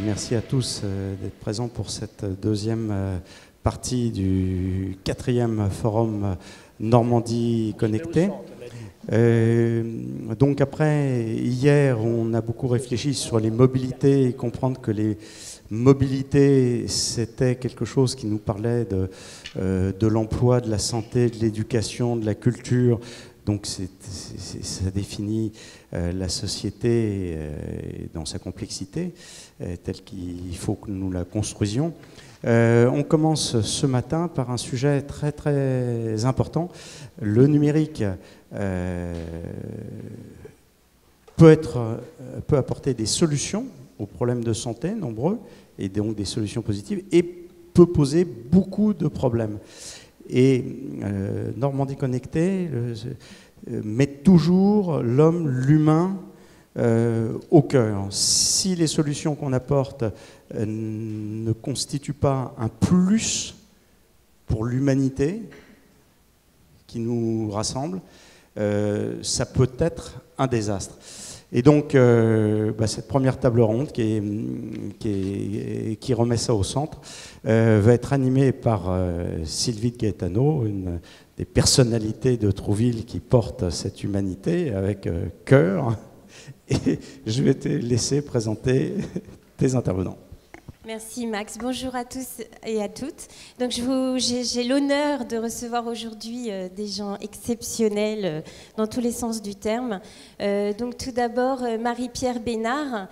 Merci à tous d'être présents pour cette deuxième partie du 4e forum Normandie Connectée. Donc après, hier, on a beaucoup réfléchi sur les mobilités et comprendre que les mobilités, c'était quelque chose qui nous parlait de l'emploi, de la santé, de l'éducation, de la culture. Donc ça définit la société dans sa complexité, telle qu'il faut que nous la construisions. On commence ce matin par un sujet très très important. Le numérique peut apporter des solutions aux problèmes de santé nombreux, et donc des solutions positives, et peut poser beaucoup de problèmes. Et Normandie Connectée met toujours l'homme, l'humain, au cœur. Si les solutions qu'on apporte ne constituent pas un plus pour l'humanité qui nous rassemble, ça peut être un désastre. Et donc, cette première table ronde qui remet ça au centre va être animée par Sylvie de Gaetano, une des personnalités de Trouville qui porte cette humanité avec cœur. Et je vais te laisser présenter tes intervenants. Merci Max. Bonjour à tous et à toutes. Donc j'ai l'honneur de recevoir aujourd'hui des gens exceptionnels dans tous les sens du terme. Donc tout d'abord Marie-Pierre Bénard,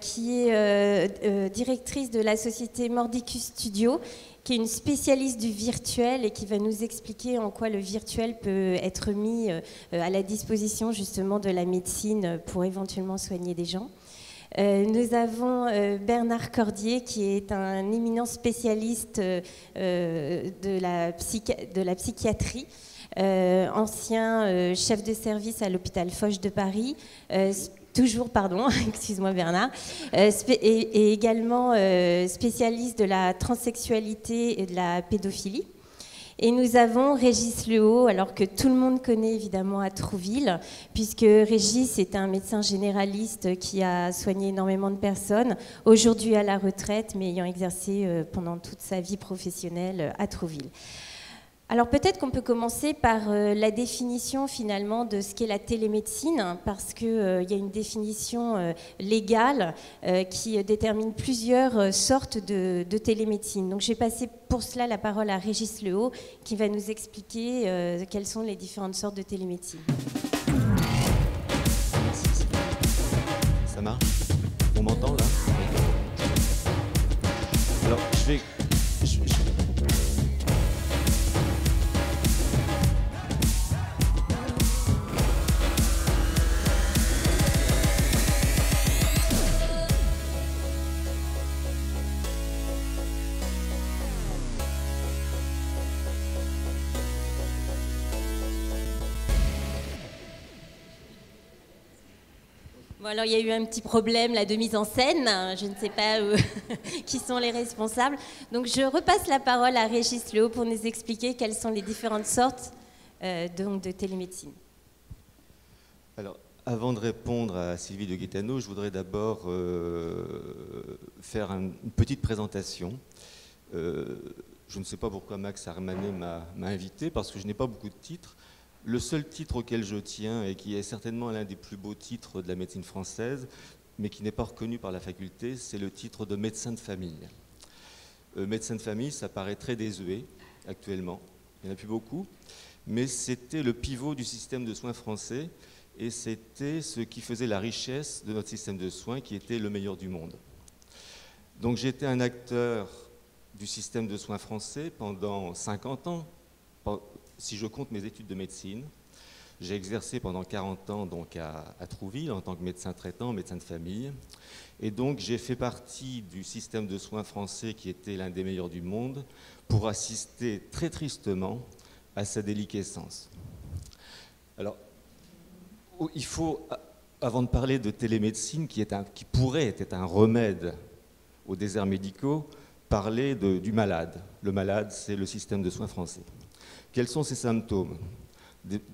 qui est directrice de la société Mordicus Studio, qui est une spécialiste du virtuel et qui va nous expliquer en quoi le virtuel peut être mis à la disposition justement de la médecine pour éventuellement soigner des gens. Nous avons Bernard Cordier, qui est un éminent spécialiste de la psychiatrie, ancien chef de service à l'hôpital Foch de Paris, excuse-moi Bernard, et également spécialiste de la transsexualité et de la pédophilie. Et nous avons Régis Lehaut, alors que tout le monde connaît évidemment à Trouville, puisque Régis est un médecin généraliste qui a soigné énormément de personnes, aujourd'hui à la retraite, mais ayant exercé pendant toute sa vie professionnelle à Trouville. Alors peut-être qu'on peut commencer par la définition finalement de ce qu'est la télémédecine, parce qu'il y a une définition légale qui détermine plusieurs sortes de télémédecine. Donc j'ai passé pour cela la parole à Régis Lehaut, qui va nous expliquer quelles sont les différentes sortes de télémédecine. Ça marche? On m'entend là? Alors je vais... Bon, alors il y a eu un petit problème là, de mise en scène, je ne sais pas qui sont les responsables. Donc je repasse la parole à Régis Lehaut pour nous expliquer quelles sont les différentes sortes de télémédecine. Alors, avant de répondre à Sylvie de Gaetano, je voudrais d'abord faire une petite présentation. Je ne sais pas pourquoi Max Armanet m'a invité, parce que je n'ai pas beaucoup de titres. Le seul titre auquel je tiens, et qui est certainement l'un des plus beaux titres de la médecine française, mais qui n'est pas reconnu par la faculté, c'est le titre de médecin de famille. Médecin de famille, ça paraît très désuet actuellement, il n'y en a plus beaucoup, mais c'était le pivot du système de soins français, et c'était ce qui faisait la richesse de notre système de soins, qui était le meilleur du monde. Donc j'étais un acteur du système de soins français pendant 50 ans, si je compte mes études de médecine. J'ai exercé pendant 40 ans donc à Trouville en tant que médecin traitant, médecin de famille. Et donc j'ai fait partie du système de soins français qui était l'un des meilleurs du monde pour assister très tristement à sa déliquescence. Alors, il faut, avant de parler de télémédecine qui pourrait être un remède aux déserts médicaux, parler du malade. Le malade, c'est le système de soins français. Quels sont ces symptômes?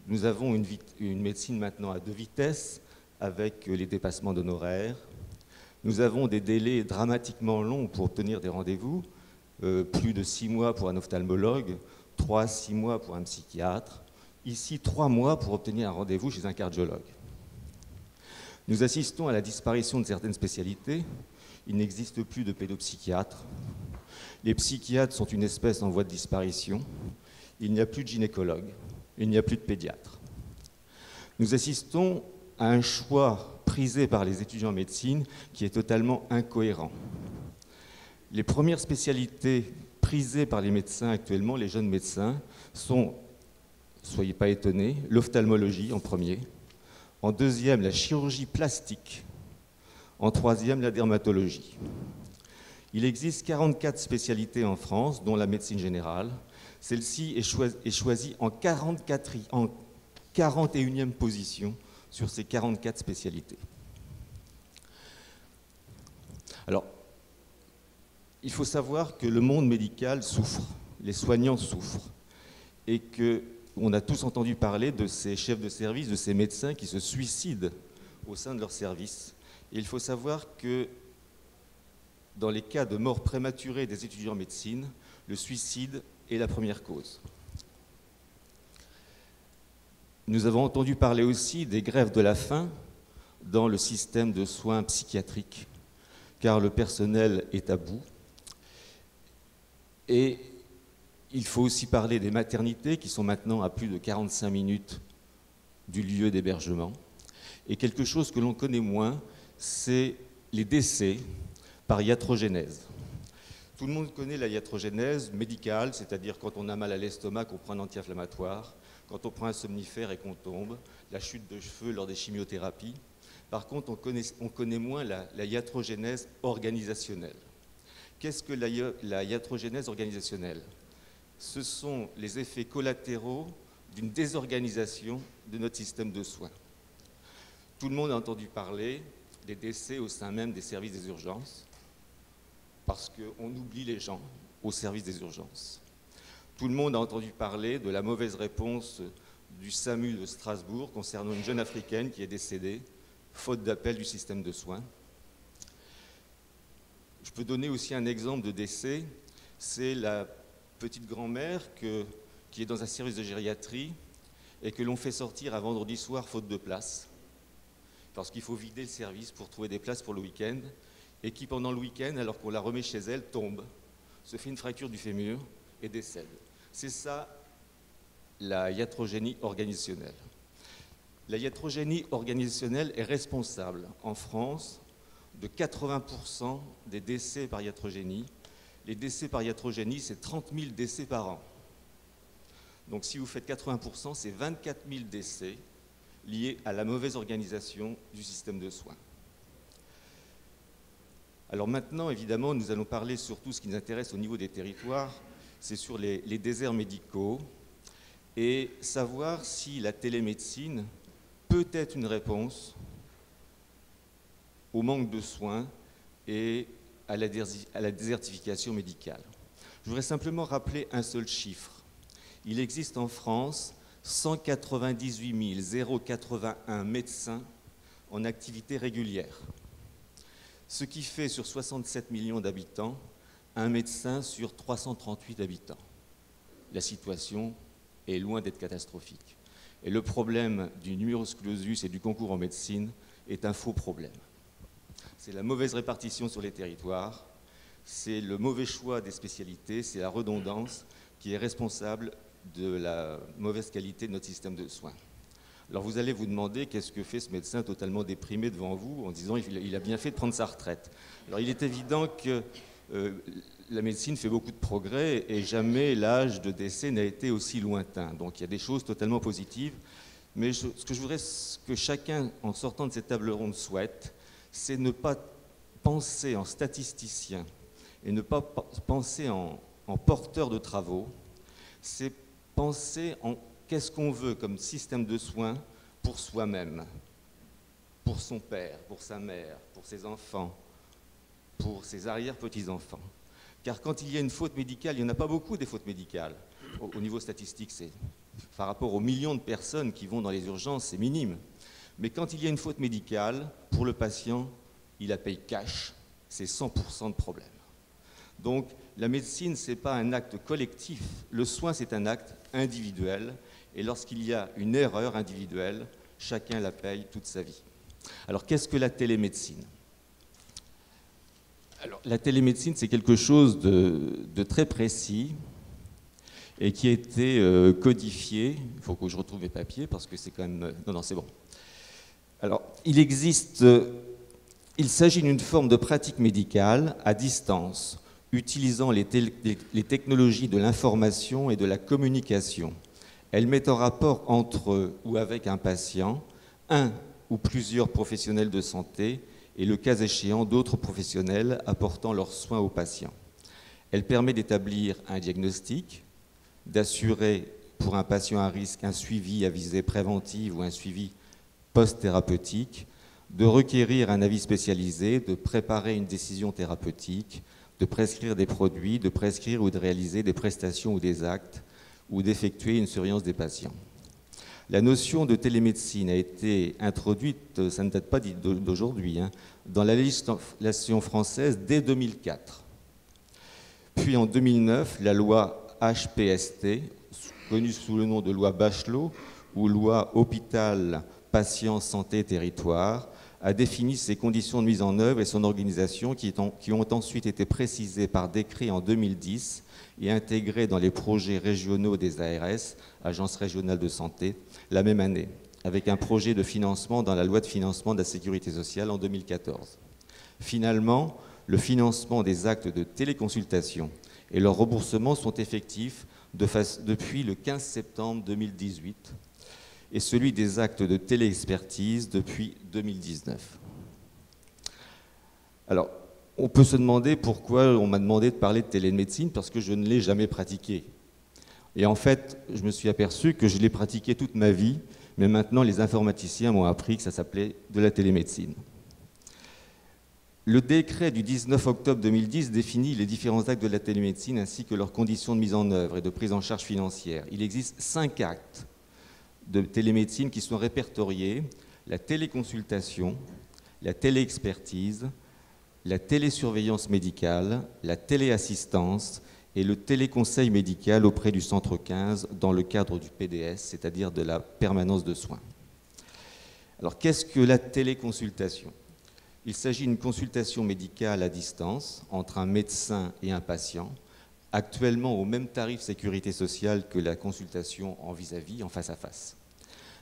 Nous avons une médecine maintenant à 2 vitesses, avec les dépassements d'honoraires, Nous avons des délais dramatiquement longs pour obtenir des rendez-vous, plus de 6 mois pour un ophtalmologue, 3 à 6 mois pour un psychiatre, ici 3 mois pour obtenir un rendez-vous chez un cardiologue. Nous assistons à la disparition de certaines spécialités. Il n'existe plus de pédopsychiatres. Les psychiatres sont une espèce en voie de disparition. Il n'y a plus de gynécologues. Il n'y a plus de pédiatres. Nous assistons à un choix prisé par les étudiants en médecine qui est totalement incohérent. Les premières spécialités prisées par les médecins actuellement, les jeunes médecins, sont, soyez pas étonnés, l'ophtalmologie en premier, en deuxième la chirurgie plastique, en troisième la dermatologie. Il existe 44 spécialités en France, dont la médecine générale. Celle-ci est choisie en 41e position sur ces 44 spécialités. Alors, il faut savoir que le monde médical souffre, les soignants souffrent, et qu'on a tous entendu parler de ces chefs de service, de ces médecins qui se suicident au sein de leur service. Et il faut savoir que dans les cas de mort prématurée des étudiants en médecine, le suicide est la première cause. Nous avons entendu parler aussi des grèves de la faim dans le système de soins psychiatriques, car le personnel est à bout. Et il faut aussi parler des maternités qui sont maintenant à plus de 45 minutes du lieu d'hébergement. Et quelque chose que l'on connaît moins, c'est les décès par iatrogénèse. Tout le monde connaît la iatrogénèse médicale, c'est-à-dire quand on a mal à l'estomac, qu'on prend un anti-inflammatoire, quand on prend un somnifère et qu'on tombe, la chute de cheveux lors des chimiothérapies. Par contre, on connaît moins la iatrogénèse organisationnelle. Qu'est-ce que la iatrogénèse organisationnelle? Ce sont les effets collatéraux d'une désorganisation de notre système de soins. Tout le monde a entendu parler des décès au sein même des services des urgences, parce qu'on oublie les gens au service des urgences. Tout le monde a entendu parler de la mauvaise réponse du SAMU de Strasbourg concernant une jeune africaine qui est décédée, faute d'appel du système de soins. Je peux donner aussi un exemple de décès, c'est la petite grand-mère qui est dans un service de gériatrie et que l'on fait sortir un vendredi soir faute de place, parce qu'il faut vider le service pour trouver des places pour le week-end, et qui pendant le week-end, alors qu'on la remet chez elle, tombe, se fait une fracture du fémur et décède. C'est ça la iatrogénie organisationnelle. La iatrogénie organisationnelle est responsable en France de 80% des décès par iatrogénie. Les décès par iatrogénie, c'est 30 000 décès par an. Donc si vous faites 80%, c'est 24 000 décès liés à la mauvaise organisation du système de soins. Alors maintenant, évidemment, nous allons parler surtout ce qui nous intéresse au niveau des territoires, c'est sur les déserts médicaux et savoir si la télémédecine peut être une réponse au manque de soins et à la désertification médicale. Je voudrais simplement rappeler un seul chiffre. Il existe en France 198 081 médecins en activité régulière, ce qui fait sur 67 millions d'habitants un médecin sur 338 habitants. La situation est loin d'être catastrophique. Et le problème du numerus clausus et du concours en médecine est un faux problème. C'est la mauvaise répartition sur les territoires, c'est le mauvais choix des spécialités, c'est la redondance qui est responsable de la mauvaise qualité de notre système de soins. Alors vous allez vous demander qu'est-ce que fait ce médecin totalement déprimé devant vous en disant qu'il a bien fait de prendre sa retraite. Alors il est évident que la médecine fait beaucoup de progrès et jamais l'âge de décès n'a été aussi lointain. Donc il y a des choses totalement positives. Mais ce que je voudrais que chacun, en sortant de cette table ronde, souhaite, c'est ne pas penser en statisticien et ne pas penser en porteur de travaux, c'est penser en qu'est-ce qu'on veut comme système de soins pour soi-même, pour son père, pour sa mère, pour ses enfants, pour ses arrière-petits-enfants. Car quand il y a une faute médicale, il n'y en a pas beaucoup des fautes médicales. Au niveau statistique, c'est par rapport aux millions de personnes qui vont dans les urgences, c'est minime. Mais quand il y a une faute médicale, pour le patient, il la paye cash, c'est 100% de problème. Donc la médecine, ce n'est pas un acte collectif, le soin c'est un acte individuel, et lorsqu'il y a une erreur individuelle, chacun la paye toute sa vie. Alors qu'est-ce que la télémédecine? Alors, la télémédecine, c'est quelque chose de très précis et qui a été codifié. Il faut que je retrouve mes papiers parce que c'est quand même... Non, c'est bon. Alors, il s'agit d'une forme de pratique médicale à distance, utilisant les technologies de l'information et de la communication. Elle met en rapport entre ou avec un patient, un ou plusieurs professionnels de santé, et le cas échéant d'autres professionnels apportant leurs soins aux patients. Elle permet d'établir un diagnostic, d'assurer pour un patient à risque un suivi à visée préventive ou un suivi post-thérapeutique, de requérir un avis spécialisé, de préparer une décision thérapeutique, de prescrire des produits, de prescrire ou de réaliser des prestations ou des actes, ou d'effectuer une surveillance des patients. La notion de télémédecine a été introduite, ça ne date pas d'aujourd'hui, dans la législation française dès 2004. Puis en 2009, la loi HPST, connue sous le nom de loi Bachelot, ou loi Hôpital, Patient, Santé, Territoire, a défini ses conditions de mise en œuvre et son organisation qui ont ensuite été précisées par décret en 2010 et intégrées dans les projets régionaux des ARS, Agences régionales de santé, la même année, avec un projet de financement dans la loi de financement de la sécurité sociale en 2014. Finalement, le financement des actes de téléconsultation et leur remboursement sont effectifs depuis le 15 septembre 2018 et celui des actes de téléexpertise depuis 2019. Alors, on peut se demander pourquoi on m'a demandé de parler de télémédecine, parce que je ne l'ai jamais pratiqué. Et en fait, je me suis aperçu que je l'ai pratiqué toute ma vie, mais maintenant les informaticiens m'ont appris que ça s'appelait de la télémédecine. Le décret du 19 octobre 2010 définit les différents actes de la télémédecine ainsi que leurs conditions de mise en œuvre et de prise en charge financière. Il existe 5 actes de télémédecine qui sont répertoriés: la téléconsultation, la téléexpertise, la télésurveillance médicale, la téléassistance et le téléconseil médical auprès du centre 15 dans le cadre du PDS, c'est-à-dire de la permanence de soins. Alors, qu'est-ce que la téléconsultation? Il s'agit d'une consultation médicale à distance entre un médecin et un patient, actuellement au même tarif sécurité sociale que la consultation en vis-à-vis, en face à face.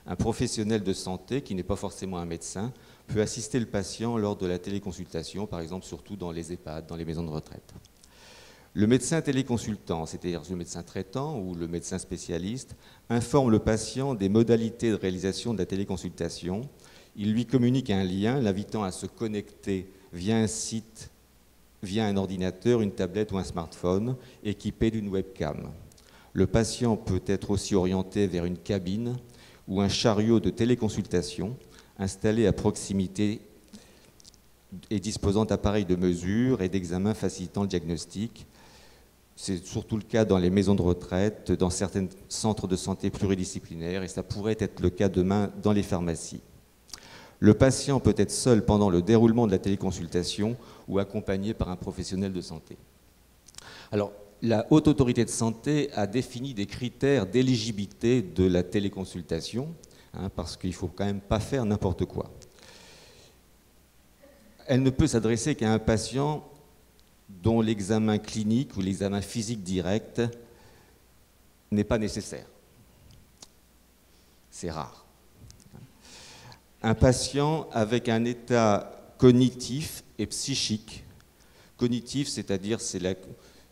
Un professionnel de santé, qui n'est pas forcément un médecin, peut assister le patient lors de la téléconsultation, par exemple surtout dans les EHPAD, dans les maisons de retraite. Le médecin téléconsultant, c'est-à-dire le médecin traitant ou le médecin spécialiste, informe le patient des modalités de réalisation de la téléconsultation. Il lui communique un lien l'invitant à se connecter via un site, via un ordinateur, une tablette ou un smartphone équipé d'une webcam. Le patient peut être aussi orienté vers une cabine ou un chariot de téléconsultation installé à proximité et disposant d'appareils de mesure et d'examen facilitant le diagnostic. C'est surtout le cas dans les maisons de retraite, dans certains centres de santé pluridisciplinaires, et ça pourrait être le cas demain dans les pharmacies. Le patient peut être seul pendant le déroulement de la téléconsultation ou accompagné par un professionnel de santé. Alors, la Haute Autorité de Santé a défini des critères d'éligibilité de la téléconsultation, parce qu'il ne faut quand même pas faire n'importe quoi. Elle ne peut s'adresser qu'à un patient dont l'examen clinique ou l'examen physique direct n'est pas nécessaire. C'est rare. Un patient avec un état cognitif et psychique. Cognitif, c'est-à-dire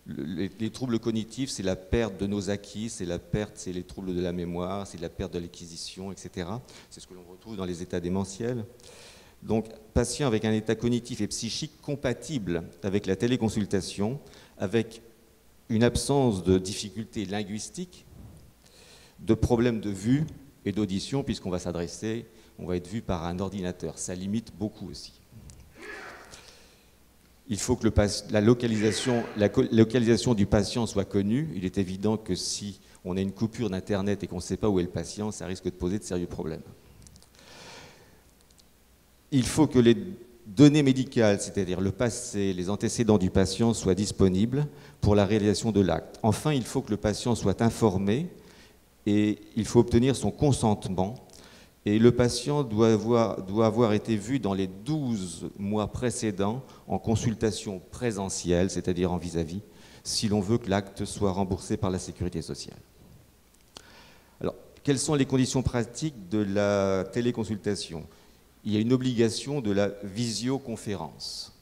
les troubles cognitifs, c'est la perte de nos acquis, c'est les troubles de la mémoire, c'est la perte de l'acquisition, etc. C'est ce que l'on retrouve dans les états démentiels. Donc, patient avec un état cognitif et psychique compatible avec la téléconsultation, avec une absence de difficultés linguistiques, de problèmes de vue et d'audition, puisqu'on va être vu par un ordinateur. Ça limite beaucoup aussi. Il faut que la localisation du patient soit connue. Il est évident que si on a une coupure d'Internet et qu'on ne sait pas où est le patient, ça risque de poser de sérieux problèmes. Il faut que données médicales, c'est-à-dire le passé, les antécédents du patient, soient disponibles pour la réalisation de l'acte. Enfin, il faut que le patient soit informé et il faut obtenir son consentement. Et le patient doit avoir été vu dans les 12 mois précédents en consultation présentielle, c'est-à-dire en vis-à-vis, si l'on veut que l'acte soit remboursé par la sécurité sociale. Alors, quelles sont les conditions pratiques de la téléconsultation ? Il y a une obligation de la visioconférence.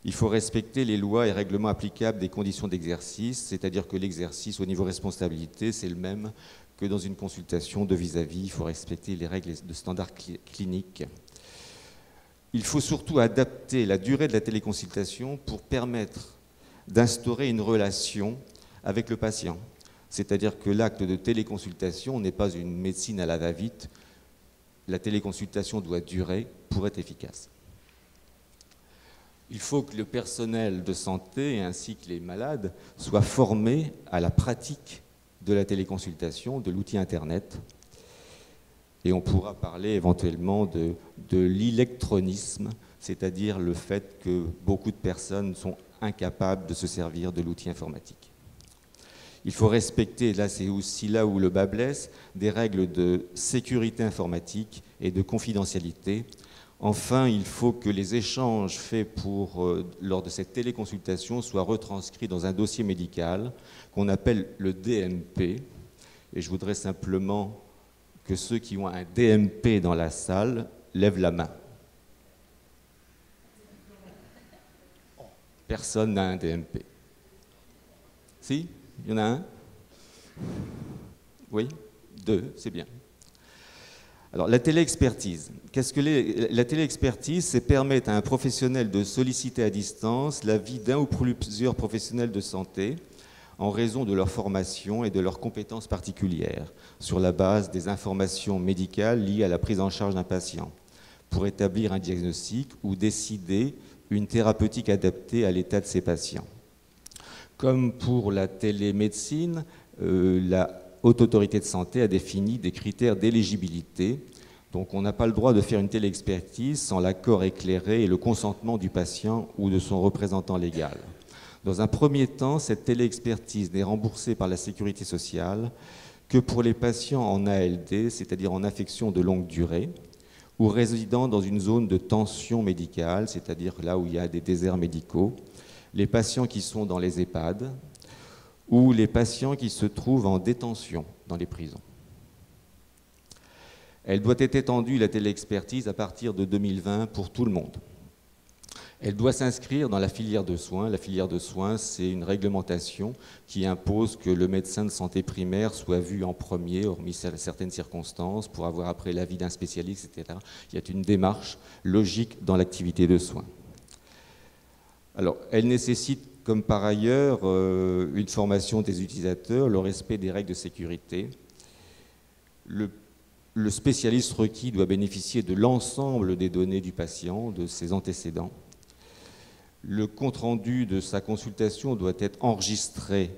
Il faut respecter les lois et règlements applicables des conditions d'exercice, c'est-à-dire que l'exercice au niveau responsabilité, c'est le même que dans une consultation de vis-à-vis. Il faut respecter les règles de standards cliniques. Il faut surtout adapter la durée de la téléconsultation pour permettre d'instaurer une relation avec le patient. C'est-à-dire que l'acte de téléconsultation n'est pas une médecine à la va-vite. La téléconsultation doit durer pour être efficace. Il faut que le personnel de santé ainsi que les malades soient formés à la pratique de la téléconsultation, de l'outil Internet. Et on pourra parler éventuellement de l'électronisme, c'est-à-dire le fait que beaucoup de personnes sont incapables de se servir de l'outil informatique. Il faut respecter, là c'est aussi là où le bât blesse, des règles de sécurité informatique et de confidentialité. Enfin, il faut que les échanges faits lors de cette téléconsultation soient retranscrits dans un dossier médical qu'on appelle le DMP. Et je voudrais simplement que ceux qui ont un DMP dans la salle lèvent la main. Personne n'a un DMP. Si ? Il y en a un ? Oui ? 2, c'est bien. Alors, la téléexpertise. Qu'est-ce que la téléexpertise? C'est permettre à un professionnel de solliciter à distance l'avis d'un ou plusieurs professionnels de santé en raison de leur formation et de leurs compétences particulières, sur la base des informations médicales liées à la prise en charge d'un patient, pour établir un diagnostic ou décider une thérapeutique adaptée à l'état de ces patients. Comme pour la télémédecine, la Haute Autorité de Santé a défini des critères d'éligibilité. Donc on n'a pas le droit de faire une téléexpertise sans l'accord éclairé et le consentement du patient ou de son représentant légal. Dans un premier temps, cette téléexpertise n'est remboursée par la Sécurité sociale que pour les patients en ALD, c'est-à-dire en affection de longue durée, ou résidant dans une zone de tension médicale, c'est-à-dire là où il y a des déserts médicaux, les patients qui sont dans les EHPAD, ou les patients qui se trouvent en détention dans les prisons. Elle doit être étendue, la téléexpertise, à partir de 2020 pour tout le monde. Elle doit s'inscrire dans la filière de soins. La filière de soins, c'est une réglementation qui impose que le médecin de santé primaire soit vu en premier, hormis certaines circonstances, pour avoir après l'avis d'un spécialiste, etc. Il y a une démarche logique dans l'activité de soins. Alors, elle nécessite, comme par ailleurs, une formation des utilisateurs, le respect des règles de sécurité. Le spécialiste requis doit bénéficier de l'ensemble des données du patient, de ses antécédents. Le compte-rendu de sa consultation doit être enregistré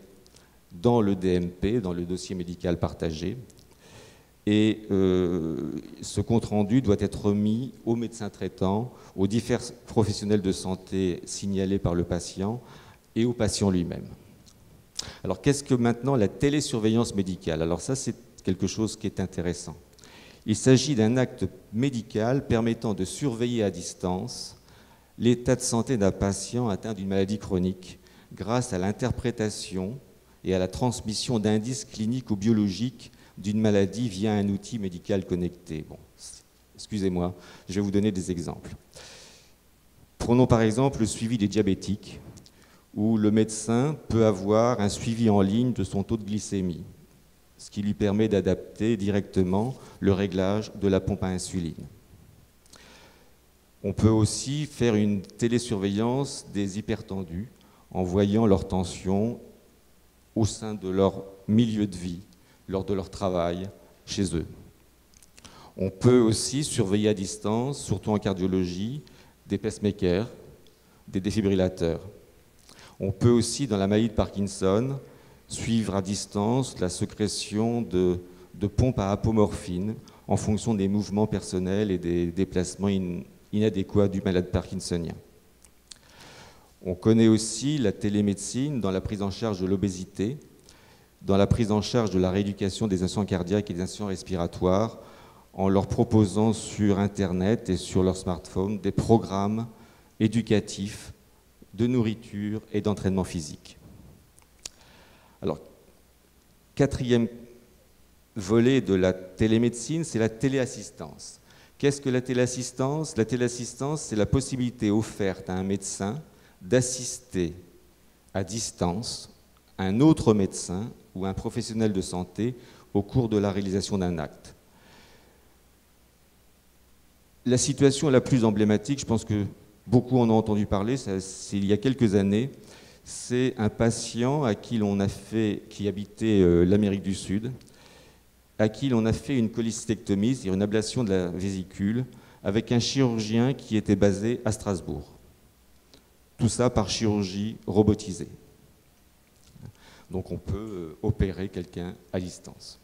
dans le DMP, dans le dossier médical partagé. Et ce compte-rendu doit être remis au médecin traitant, aux différents professionnels de santé signalés par le patient, et au patient lui-même. Alors, qu'est-ce que maintenant la télésurveillance médicale? Alors ça, c'est quelque chose qui est intéressant. Il s'agit d'un acte médical permettant de surveiller à distance l'état de santé d'un patient atteint d'une maladie chronique grâce à l'interprétation et à la transmission d'indices cliniques ou biologiques d'une maladie via un outil médical connecté. Bon, excusez-moi, je vais vous donner des exemples. Prenons par exemple le suivi des diabétiques, où le médecin peut avoir un suivi en ligne de son taux de glycémie, ce qui lui permet d'adapter directement le réglage de la pompe à insuline. On peut aussi faire une télésurveillance des hypertendus en voyant leur tension au sein de leur milieu de vie, lors de leur travail, chez eux. On peut aussi surveiller à distance, surtout en cardiologie, des pacemakers, des défibrillateurs. On peut aussi, dans la maladie de Parkinson, suivre à distance la sécrétion de pompes à apomorphine en fonction des mouvements personnels et des déplacements inadéquat du malade parkinsonien. On connaît aussi la télémédecine dans la prise en charge de l'obésité, dans la prise en charge de la rééducation des insuffisants cardiaques et des insuffisants respiratoires, en leur proposant sur Internet et sur leur smartphone des programmes éducatifs de nourriture et d'entraînement physique. Alors, quatrième volet de la télémédecine, c'est la téléassistance. Qu'est-ce que la téléassistance? La téléassistance, c'est la possibilité offerte à un médecin d'assister à distance un autre médecin ou un professionnel de santé au cours de la réalisation d'un acte. La situation la plus emblématique, je pense que beaucoup en ont entendu parler, c'est il y a quelques années, c'est un patient à qui l'on a fait, qui habitait l'Amérique du Sud, à qui l'on a fait une cholécystectomie, c'est-à-dire une ablation de la vésicule, avec un chirurgien qui était basé à Strasbourg. Tout ça par chirurgie robotisée. Donc on peut opérer quelqu'un à distance.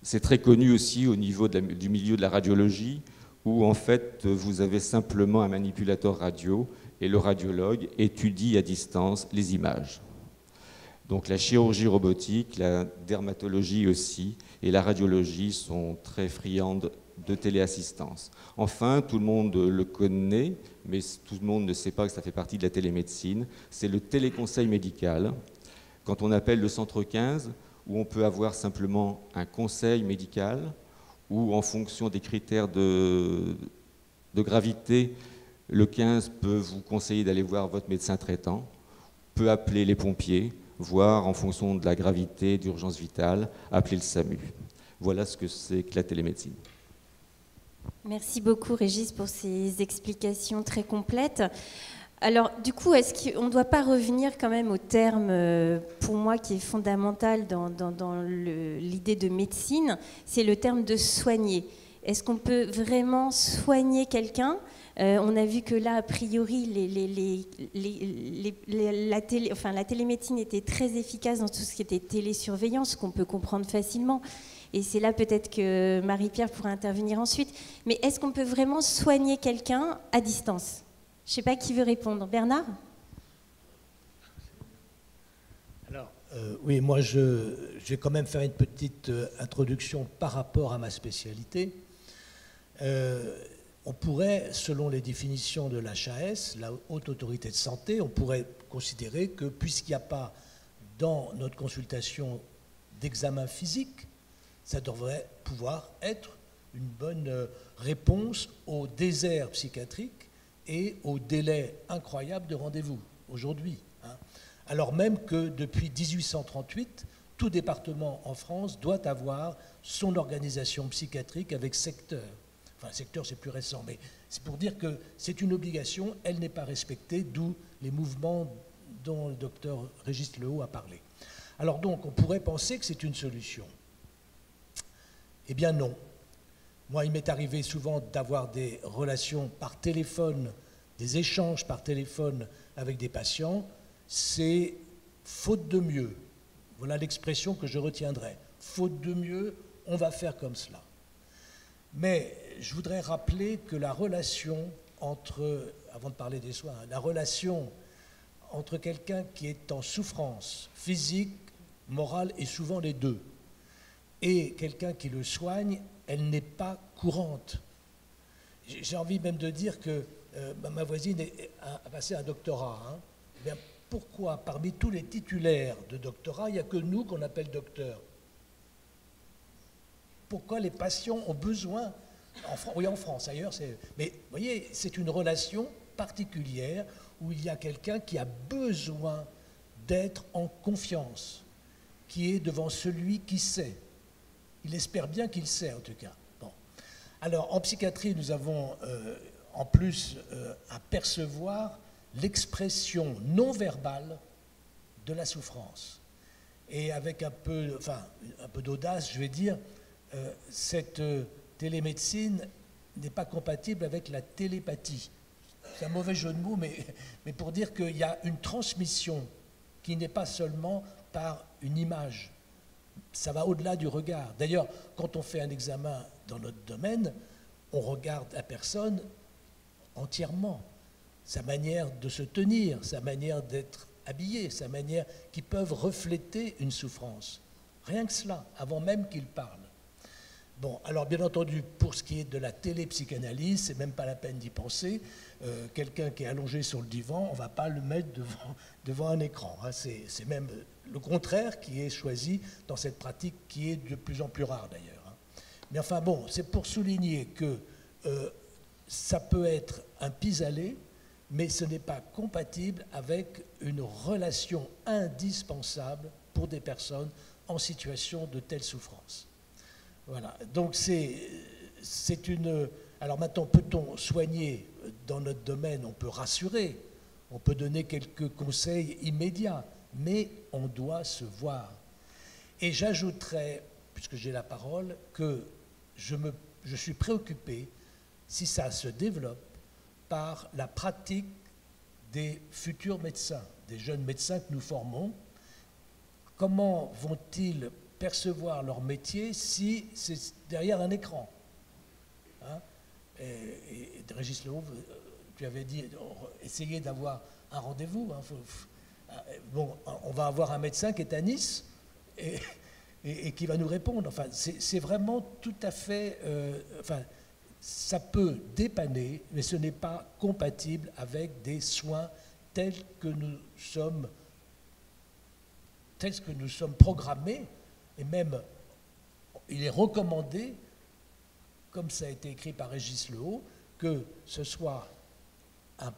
C'est très connu aussi au niveau du milieu de la radiologie, où en fait vous avez simplement un manipulateur radio et le radiologue étudie à distance les images. Donc la chirurgie robotique, la dermatologie aussi, et la radiologie sont très friandes de téléassistance. Enfin, tout le monde le connaît, mais tout le monde ne sait pas que ça fait partie de la télémédecine, c'est le téléconseil médical. Quand on appelle le centre 15, où on peut avoir simplement un conseil médical, où en fonction des critères de gravité, le 15 peut vous conseiller d'aller voir votre médecin traitant, peut appeler les pompiers, voire en fonction de la gravité, d'urgence vitale, appeler le SAMU. Voilà ce que c'est que la télémédecine. Merci beaucoup Régis pour ces explications très complètes. Alors du coup, est-ce qu'on ne doit pas revenir quand même au terme, pour moi, qui est fondamental dans l'idée de médecine, c'est le terme de soigner. Est-ce qu'on peut vraiment soigner quelqu'un ? On a vu que là, a priori, la télémédecine était très efficace dans tout ce qui était télésurveillance, qu'on peut comprendre facilement. Et c'est là peut-être que Marie-Pierre pourra intervenir ensuite. Mais est-ce qu'on peut vraiment soigner quelqu'un à distance ? Je ne sais pas qui veut répondre. Bernard ? Alors, oui, moi, je vais quand même faire une petite introduction par rapport à ma spécialité. On pourrait, selon les définitions de l'HAS, la Haute Autorité de Santé, on pourrait considérer que puisqu'il n'y a pas dans notre consultation d'examen physique, ça devrait pouvoir être une bonne réponse au désert psychiatrique et au délai incroyable de rendez-vous aujourd'hui. Alors même que depuis 1838, tout département en France doit avoir son organisation psychiatrique avec secteur. Enfin, secteur, c'est plus récent, mais c'est pour dire que c'est une obligation, elle n'est pas respectée, d'où les mouvements dont le docteur Régis Lehaut a parlé. Alors donc, on pourrait penser que c'est une solution. Eh bien non. Moi, il m'est arrivé souvent d'avoir des relations par téléphone, des échanges par téléphone avec des patients. C'est faute de mieux. Voilà l'expression que je retiendrai. Faute de mieux, on va faire comme cela. Mais je voudrais rappeler que la relation entre, avant de parler des soins, la relation entre quelqu'un qui est en souffrance physique, morale, et souvent les deux, et quelqu'un qui le soigne, elle n'est pas courante. J'ai envie même de dire que ma voisine a passé un doctorat. Bien, pourquoi, parmi tous les titulaires de doctorat, il n'y a que nous qu'on appelle docteurs? Pourquoi les patients ont besoin, oui, en France, ailleurs, mais vous voyez, c'est une relation particulière où il y a quelqu'un qui a besoin d'être en confiance, qui est devant celui qui sait. Il espère bien qu'il sait, en tout cas. Bon. Alors, en psychiatrie, nous avons en plus à percevoir l'expression non verbale de la souffrance. Et avec un peu d'audace, je vais dire, cette télémédecine n'est pas compatible avec la télépathie. C'est un mauvais jeu de mots, mais pour dire qu'il y a une transmission qui n'est pas seulement par une image. Ça va au-delà du regard. D'ailleurs, quand on fait un examen dans notre domaine, on regarde la personne entièrement, sa manière de se tenir, sa manière d'être habillé, sa manière, qui peuvent refléter une souffrance. Rien que cela, avant même qu'il parle. Bon, alors bien entendu, pour ce qui est de la télépsychanalyse, c'est même pas la peine d'y penser. Quelqu'un qui est allongé sur le divan, on ne va pas le mettre devant un écran. Hein. C'est même le contraire qui est choisi dans cette pratique qui est de plus en plus rare d'ailleurs. Hein. Mais enfin bon, c'est pour souligner que ça peut être un pis-aller, mais ce n'est pas compatible avec une relation indispensable pour des personnes en situation de telle souffrance. Voilà, donc c'est une... Alors maintenant, peut-on soigner dans notre domaine? On peut rassurer, on peut donner quelques conseils immédiats, mais on doit se voir. Et j'ajouterais, puisque j'ai la parole, que je suis préoccupé, si ça se développe, par la pratique des futurs médecins, des jeunes médecins que nous formons. Comment vont-ils percevoir leur métier si c'est derrière un écran, hein? Et Régis Le Haut, tu avais dit, essayez d'avoir un rendez-vous. Hein, bon, on va avoir un médecin qui est à Nice et qui va nous répondre. Enfin, c'est vraiment tout à fait... enfin, ça peut dépanner, mais ce n'est pas compatible avec des soins tels que nous sommes programmés. Et même, il est recommandé, comme ça a été écrit par Régis Le Haut, que ce soit un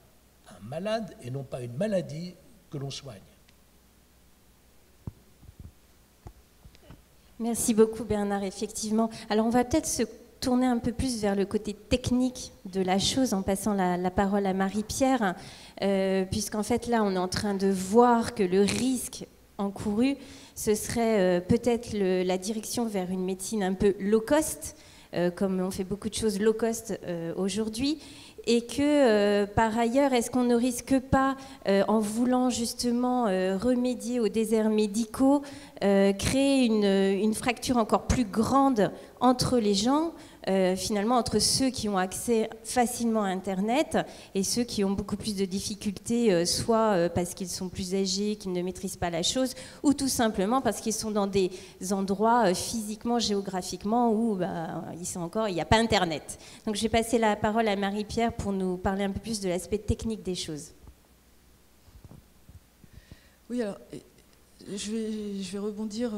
malade et non pas une maladie que l'on soigne. Merci beaucoup Bernard, effectivement. Alors on va peut-être se tourner un peu plus vers le côté technique de la chose en passant la parole à Marie-Pierre, puisqu'en fait là on est en train de voir que le risque encouru, ce serait peut-être la direction vers une médecine un peu low cost, comme on fait beaucoup de choses low cost aujourd'hui, et que par ailleurs, est-ce qu'on ne risque pas, en voulant justement remédier aux déserts médicaux, créer une fracture encore plus grande entre les gens, finalement entre ceux qui ont accès facilement à Internet et ceux qui ont beaucoup plus de difficultés, soit parce qu'ils sont plus âgés, qu'ils ne maîtrisent pas la chose, ou tout simplement parce qu'ils sont dans des endroits physiquement, géographiquement, où il n'y a pas Internet. Donc je vais passer la parole à Marie-Pierre pour nous parler un peu plus de l'aspect technique des choses. Oui, alors, je vais rebondir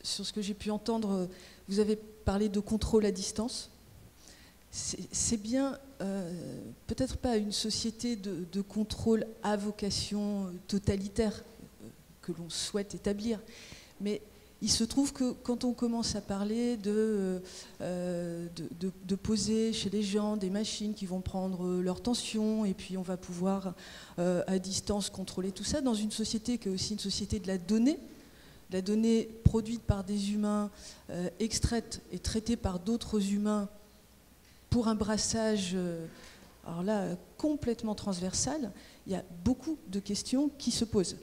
sur ce que j'ai pu entendre. Vous avez parlé de contrôle à distance. C'est bien, peut-être pas une société de contrôle à vocation totalitaire que l'on souhaite établir, mais il se trouve que quand on commence à parler de poser chez les gens des machines qui vont prendre leur tension et puis on va pouvoir à distance contrôler tout ça dans une société qui est aussi une société de la donnée produite par des humains, extraite et traitée par d'autres humains pour un brassage alors là, complètement transversal, il y a beaucoup de questions qui se posent.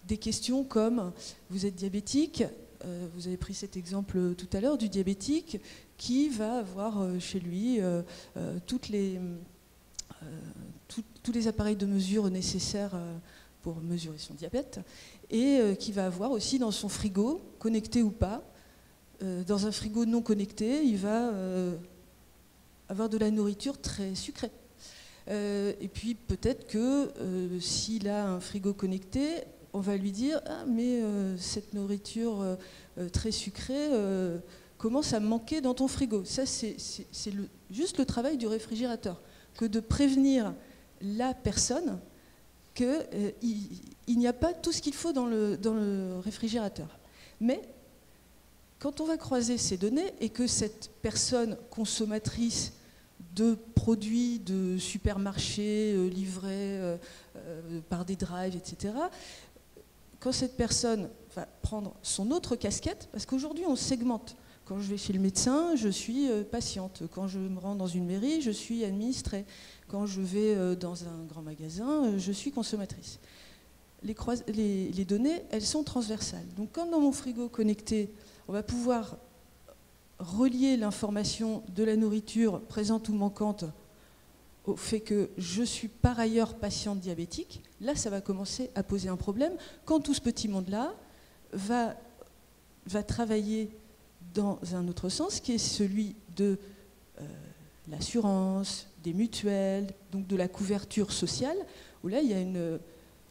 Des questions comme, vous êtes diabétique, vous avez pris cet exemple tout à l'heure du diabétique qui va avoir chez lui tous les appareils de mesure nécessaires pour mesurer son diabète et qui va avoir aussi dans son frigo, connecté ou pas, dans un frigo non connecté, il va avoir de la nourriture très sucrée. Et puis peut-être que s'il a un frigo connecté, on va lui dire « Ah, mais cette nourriture très sucrée commence à me manquer dans ton frigo. » Ça, c'est juste le travail du réfrigérateur, que de prévenir la personne qu'il n'y a pas tout ce qu'il faut dans le réfrigérateur. Mais quand on va croiser ces données et que cette personne consommatrice de produits de supermarchés livrés par des drives, etc., quand cette personne va prendre son autre casquette, parce qu'aujourd'hui on segmente. Quand je vais chez le médecin, je suis patiente. Quand je me rends dans une mairie, je suis administrée. Quand je vais dans un grand magasin, je suis consommatrice. Les données, elles sont transversales. Donc comme dans mon frigo connecté, on va pouvoir relier l'information de la nourriture présente ou manquante au fait que je suis par ailleurs patiente diabétique, là, ça va commencer à poser un problème quand tout ce petit monde-là va travailler dans un autre sens, qui est celui de l'assurance, des mutuelles, donc de la couverture sociale, où là, il y a vous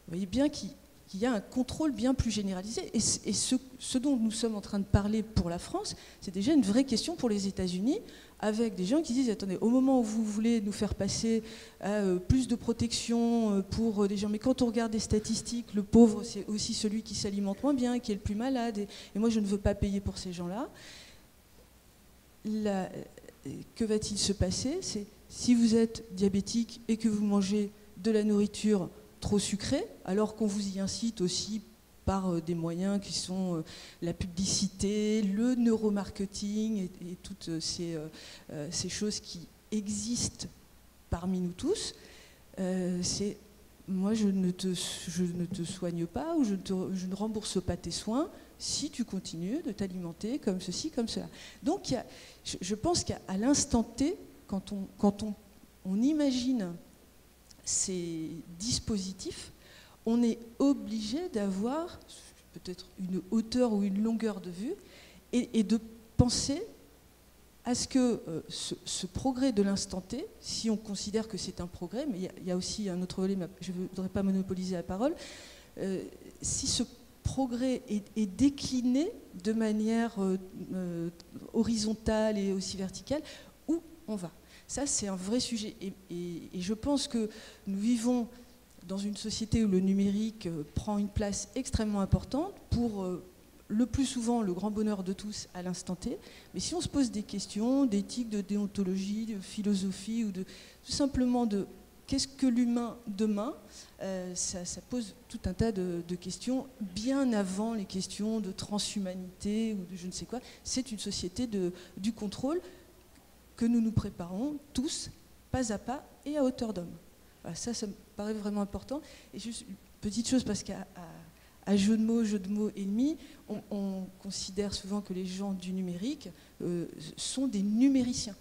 voyez bien qu'il y a un contrôle bien plus généralisé. Et ce dont nous sommes en train de parler pour la France, c'est déjà une vraie question pour les États-Unis, avec des gens qui disent, attendez, au moment où vous voulez nous faire passer à plus de protection pour des gens, mais quand on regarde des statistiques, le pauvre, c'est aussi celui qui s'alimente moins bien, qui est le plus malade, et moi, je ne veux pas payer pour ces gens-là. Que va-t-il se passer? C'est si vous êtes diabétique et que vous mangez de la nourriture trop sucrée, alors qu'on vous y incite aussi par des moyens qui sont la publicité, le neuromarketing et toutes ces choses qui existent parmi nous tous, c'est moi je ne te soigne pas ou je ne rembourse pas tes soins si tu continues de t'alimenter comme ceci, comme cela. Donc je pense qu'à l'instant T, quand on imagine ces dispositifs, on est obligé d'avoir peut-être une hauteur ou une longueur de vue et de penser à ce que ce progrès de l'instant T, si on considère que c'est un progrès, mais il y a aussi un autre volet, je ne voudrais pas monopoliser la parole, si ce progrès est décliné de manière horizontale et aussi verticale, où on va? Ça, c'est un vrai sujet. Et je pense que nous vivons dans une société où le numérique prend une place extrêmement importante pour le plus souvent le grand bonheur de tous à l'instant T. Mais si on se pose des questions d'éthique, de déontologie, de philosophie, ou tout simplement de qu'est-ce que l'humain demain, ça pose tout un tas de questions bien avant les questions de transhumanité ou de je ne sais quoi. C'est une société du contrôle que nous nous préparons tous, pas à pas et à hauteur d'homme. Voilà, ça me paraît vraiment important. Et juste une petite chose, parce qu'à jeu de mots et demi, on considère souvent que les gens du numérique sont des numériciens.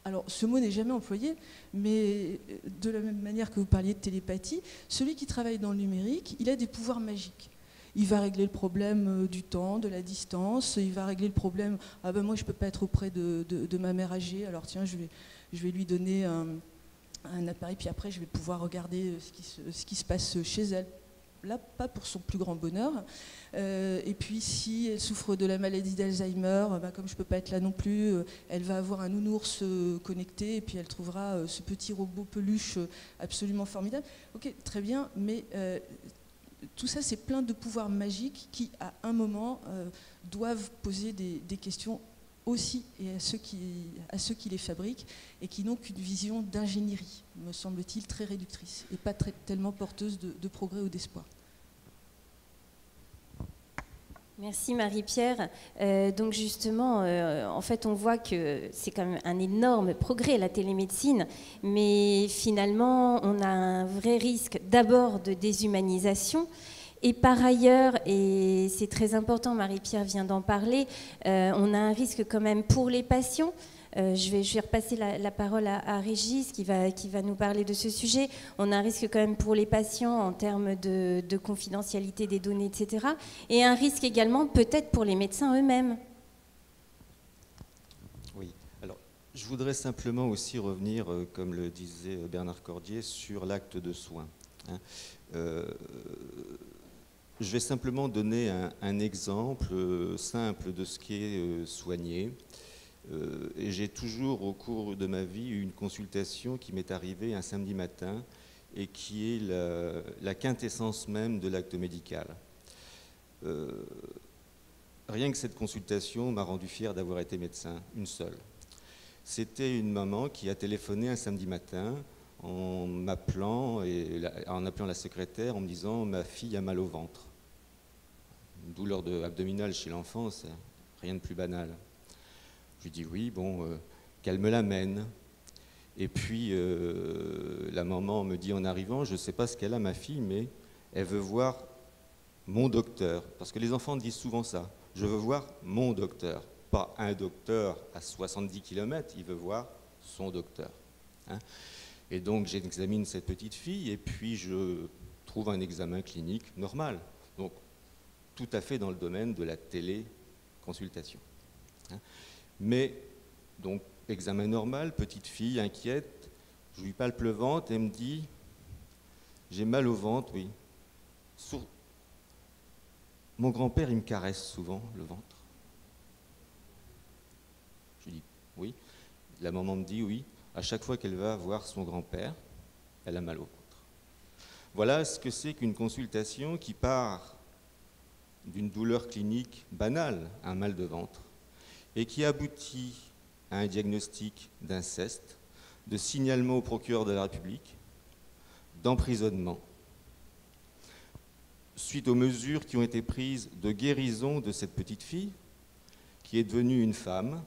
Alors, ce mot n'est jamais employé, mais de la même manière que vous parliez de télépathie, celui qui travaille dans le numérique, il a des pouvoirs magiques. Il va régler le problème du temps, de la distance, il va régler le problème, ah ben moi je ne peux pas être auprès de ma mère âgée, alors tiens, je vais lui donner un appareil, puis après je vais pouvoir regarder ce qui se passe chez elle. Là, pas pour son plus grand bonheur. Et puis, si elle souffre de la maladie d'Alzheimer, comme je ne peux pas être là non plus, elle va avoir un nounours connecté, et puis elle trouvera ce petit robot peluche absolument formidable. Ok, très bien, mais tout ça, c'est plein de pouvoirs magiques qui, à un moment, doivent poser des questions aussi et à ceux qui les fabriquent et qui n'ont qu'une vision d'ingénierie, me semble-t-il, très réductrice et pas tellement porteuse de progrès ou d'espoir. Merci Marie-Pierre. Donc justement, en fait, on voit que c'est quand même un énorme progrès, la télémédecine, mais finalement, on a un vrai risque d'abord de déshumanisation. Et par ailleurs, et c'est très important, Marie-Pierre vient d'en parler, on a un risque quand même pour les patients. Je vais repasser la parole à Régis qui va nous parler de ce sujet. On a un risque quand même pour les patients en termes de confidentialité des données, etc. Et un risque également peut-être pour les médecins eux-mêmes. Oui, alors je voudrais simplement aussi revenir, comme le disait Bernard Cordier, sur l'acte de soin. Je vais simplement donner un exemple simple de ce qui est soigné. Et j'ai toujours, au cours de ma vie, eu une consultation qui m'est arrivée un samedi matin et qui est la quintessence même de l'acte médical. Rien que cette consultation m'a rendu fier d'avoir été médecin, une seule. C'était une maman qui a téléphoné un samedi matin en m'appelant en appelant la secrétaire en me disant « ma fille a mal au ventre ». Une douleur abdominale chez l'enfant, c'est rien de plus banal. Je lui dis oui, bon, qu'elle me l'amène. Et puis la maman me dit en arrivant, je ne sais pas ce qu'elle a ma fille, mais elle veut voir mon docteur. Parce que les enfants disent souvent ça, je veux voir mon docteur, pas un docteur à 70 km, il veut voir son docteur. Hein. Et donc j'examine cette petite fille et puis je trouve un examen clinique normal. Donc tout à fait dans le domaine de la téléconsultation. Hein. Mais donc examen normal, petite fille inquiète, je lui palpe le ventre et elle me dit « J'ai mal au ventre, oui. Mon grand-père, il me caresse souvent le ventre. » Je dis « Oui. » La maman me dit « Oui. » À chaque fois qu'elle va voir son grand-père, elle a mal au ventre. Voilà ce que c'est qu'une consultation qui part d'une douleur clinique banale, un mal de ventre, et qui aboutit à un diagnostic d'inceste, de signalement au procureur de la République, d'emprisonnement, suite aux mesures qui ont été prises de guérison de cette petite fille, qui est devenue une femme,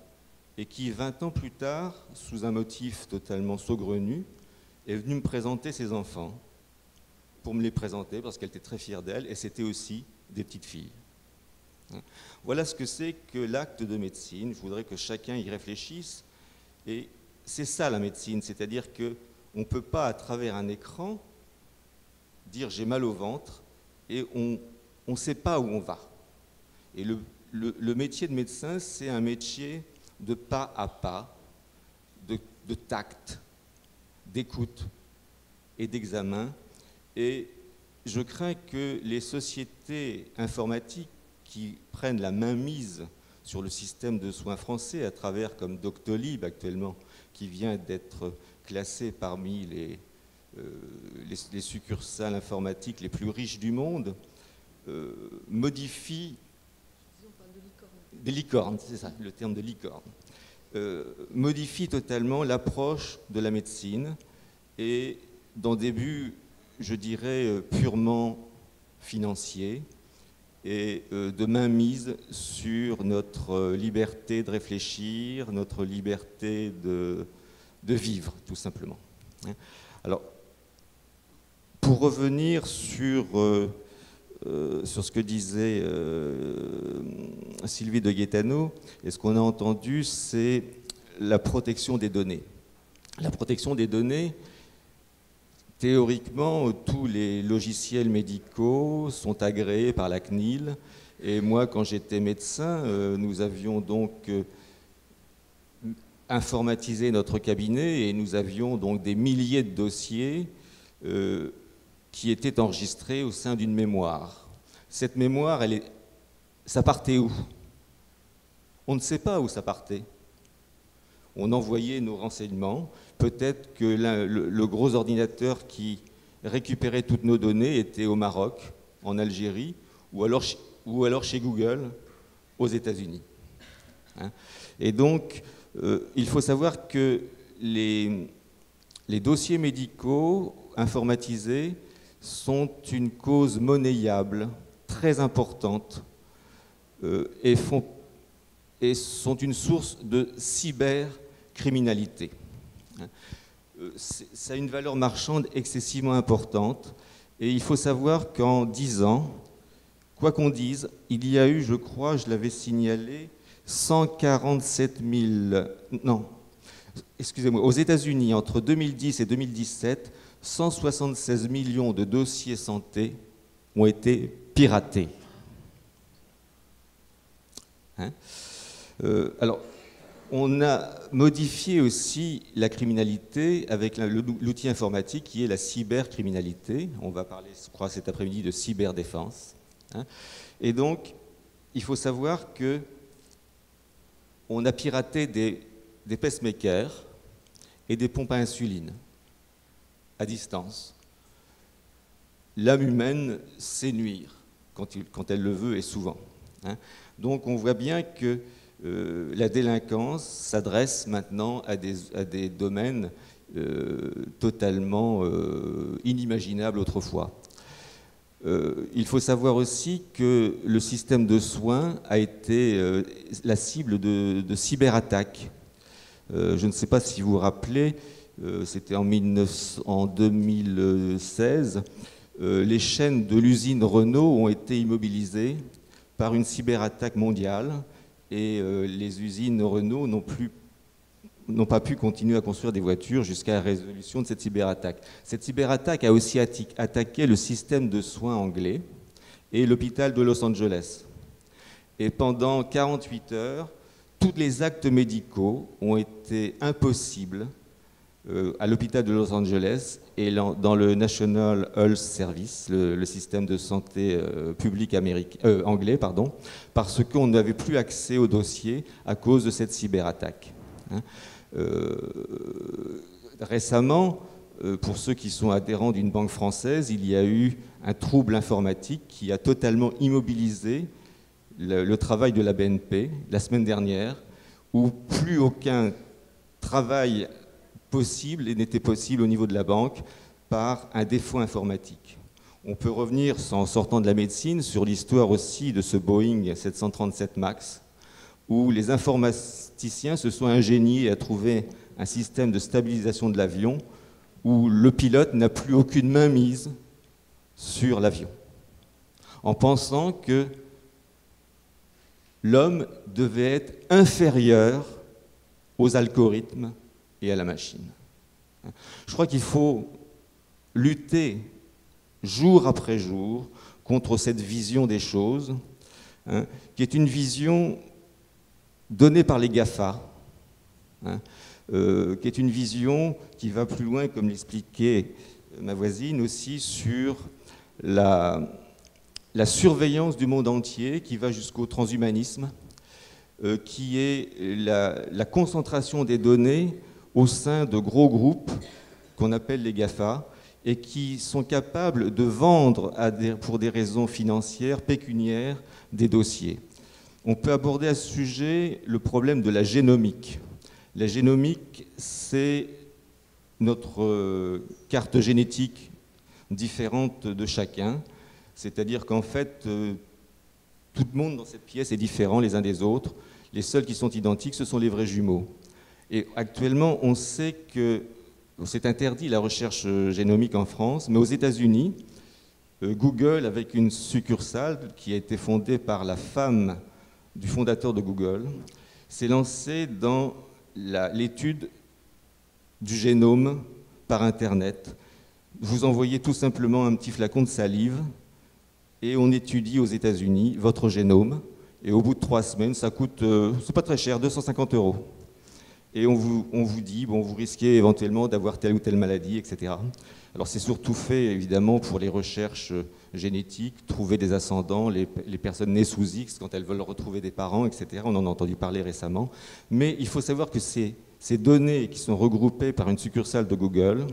et qui, 20 ans plus tard, sous un motif totalement saugrenu, est venue me présenter ses enfants, pour me les présenter, parce qu'elle était très fière d'elles, et c'était aussi des petites filles. Voilà ce que c'est que l'acte de médecine. Je voudrais que chacun y réfléchisse, et c'est ça la médecine, c'est-à-dire qu'on ne peut pas, à travers un écran, dire « j'ai mal au ventre », et on ne sait pas où on va. Et le métier de médecin, c'est un métier de pas à pas, de tact, d'écoute et d'examen. Et je crains que les sociétés informatiques qui prennent la mainmise sur le système de soins français à travers comme Doctolib actuellement, qui vient d'être classé parmi les succursales informatiques les plus riches du monde, modifient des licornes, c'est ça, le terme de licorne, modifie totalement l'approche de la médecine et dans des buts, je dirais, purement financiers et de mainmise sur notre liberté de réfléchir, notre liberté de vivre, tout simplement. Alors, pour revenir sur ce que disait Sylvie de Gaetano, et ce qu'on a entendu, c'est la protection des données. La protection des données, théoriquement, tous les logiciels médicaux sont agréés par la CNIL, et moi, quand j'étais médecin, nous avions donc informatisé notre cabinet, et nous avions donc des milliers de dossiers qui était enregistrée au sein d'une mémoire. Cette mémoire, ça partait où? On ne sait pas où ça partait. On envoyait nos renseignements. Peut-être que le gros ordinateur qui récupérait toutes nos données était au Maroc, en Algérie, ou alors chez Google, aux États-Unis. Hein? Et donc, il faut savoir que les dossiers médicaux informatisés sont une cause monnayable très importante et sont une source de cybercriminalité. Ça a une valeur marchande excessivement importante et il faut savoir qu'en 10 ans, quoi qu'on dise, il y a eu, je crois, je l'avais signalé, 147 000... Non, excusez-moi, aux États-Unis, entre 2010 et 2017, 176 millions de dossiers santé ont été piratés. Hein? Alors, on a modifié aussi la criminalité avec l'outil informatique qui est la cybercriminalité. On va parler, je crois, cet après-midi de cyberdéfense. Hein? Et donc, il faut savoir que on a piraté des pacemakers et des pompes à insuline à distance. L'âme humaine sait nuire quand elle le veut et souvent. Hein. Donc on voit bien que la délinquance s'adresse maintenant à des domaines totalement inimaginables autrefois. Il faut savoir aussi que le système de soins a été la cible de cyberattaques. Je ne sais pas si vous vous rappelez, c'était en 2016, les chaînes de l'usine Renault ont été immobilisées par une cyberattaque mondiale et les usines Renault n'ont pas pu continuer à construire des voitures jusqu'à la résolution de cette cyberattaque. Cette cyberattaque a aussi attaqué le système de soins anglais et l'hôpital de Los Angeles. Et pendant 48 heures, tous les actes médicaux ont été impossibles à l'hôpital de Los Angeles et dans le National Health Service, le système de santé public anglais, parce qu'on n'avait plus accès au dossier à cause de cette cyberattaque. Récemment, pour ceux qui sont adhérents d'une banque française, il y a eu un trouble informatique qui a totalement immobilisé le travail de la BNP la semaine dernière, où plus aucun travail possible et n'était possible au niveau de la banque par un défaut informatique. On peut revenir, en sortant de la médecine, sur l'histoire aussi de ce Boeing 737 MAX, où les informaticiens se sont ingéniés à trouver un système de stabilisation de l'avion où le pilote n'a plus aucune mainmise sur l'avion, en pensant que l'homme devait être inférieur aux algorithmes et à la machine. Je crois qu'il faut lutter jour après jour contre cette vision des choses, qui est une vision donnée par les GAFA, qui est une vision qui va plus loin, comme l'expliquait ma voisine, aussi sur la surveillance du monde entier, qui va jusqu'au transhumanisme, qui est la concentration des données au sein de gros groupes qu'on appelle les GAFA et qui sont capables de vendre pour des raisons financières, pécuniaires, des dossiers. On peut aborder à ce sujet le problème de la génomique. La génomique, c'est notre carte génétique différente de chacun, c'est-à-dire qu'en fait, tout le monde dans cette pièce est différent les uns des autres. Les seuls qui sont identiques, ce sont les vrais jumeaux. Et actuellement, on sait que c'est interdit la recherche génomique en France, mais aux États-Unis, Google, avec une succursale qui a été fondée par la femme du fondateur de Google, s'est lancé dans l'étude du génome par Internet. Vous envoyez tout simplement un petit flacon de salive et on étudie aux États-Unis votre génome. Et au bout de 3 semaines, ça coûte, c'est pas très cher, 250 €. Et on vous dit, bon, vous risquez éventuellement d'avoir telle ou telle maladie, etc. Alors c'est surtout fait évidemment pour les recherches génétiques, trouver des ascendants, les personnes nées sous X quand elles veulent retrouver des parents, etc. On en a entendu parler récemment. Mais il faut savoir que ces données qui sont regroupées par une succursale de Google